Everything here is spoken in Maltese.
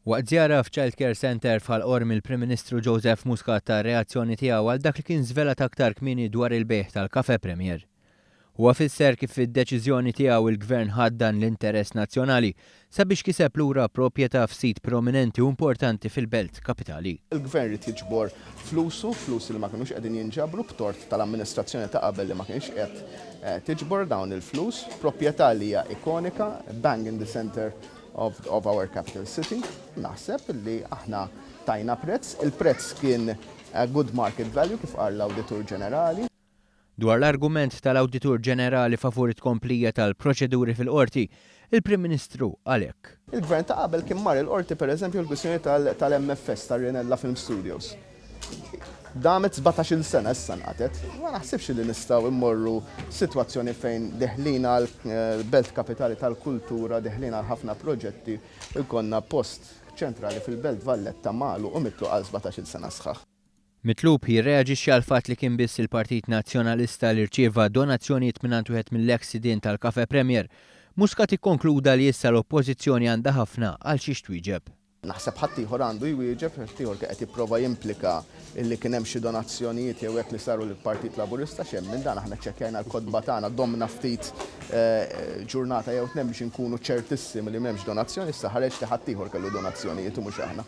Waqt żjara f'Child Care Center fal-qorm il-Prim Ministru Joseph Muscat ta' reazzjoni tiegħu għal dak li kien żvelat aktar kmieni dwar il-bejħ tal-Caffè Premier. Huwa fisser kif fid-deċiżjoni tiegħu il-Gvern ħaddan l-interess nazzjonali sabiex kiseb lura proprjetà f'sit prominenti u importanti fil-Belt Kapitali. Il-Gvern rid jiġbor flus li ma kinux qegħdin jinġabru b'tort tal-amministrazzjoni ta' qabel li ma kienx qed tiġbor dawn il-flus, proprjetà li hija ikonika, bang in the center of our capital city. Naħseb li aħna tajna prezz, il-prezz kien good market value kif qal l-Awditur Ġenerali. Dwar l-argument tal-Awditur Ġenerali favur it-komplija tal-proċeduri fil-qorti, il-Prim Ministru għalhekk. Il-Gvern ta' qabel kien mar il-qorti pereżempju l-kwistjoni tal-MFS tar-Rinella Film Studios. Damet 17-il sena issa nqatet, ma naħsibx li nistgħu immorru sitwazzjoni fejn deħlina l-Belt Kapitali tal-Kultura, deħlina ħafna proġetti, ikonna post ċentrali fil-Belt Valletta Malu u mitlu għal 17-il sena sħaħ. Mitlub jirreaġixxi għal fatt li kien biss il-Partit Nazzjonalista li rċieva donazzjonijiet minn wieħed mill-ex-sidien tal-Caffè Premier, Muscat ikkonkluda li issa l-Oppożizzjoni għandha ħafna għal xi twieġeb. Naħseb ħaddieħor għandu jwieġeb, ħaddieħor qed jipprova jimplika illi kien hemm xi donazzjonijiet jew hekk li saru lill-Partit Laburista x'hemm minn dan aħna ċekkjajna l-kodba tagħna domna ftit ġurnata jew tnejn biex inkunu ċertissimi li m'hemmx donazzjoni, issa ħareġ li ħaddieħor kellu donazzjonijiet u mhux aħna.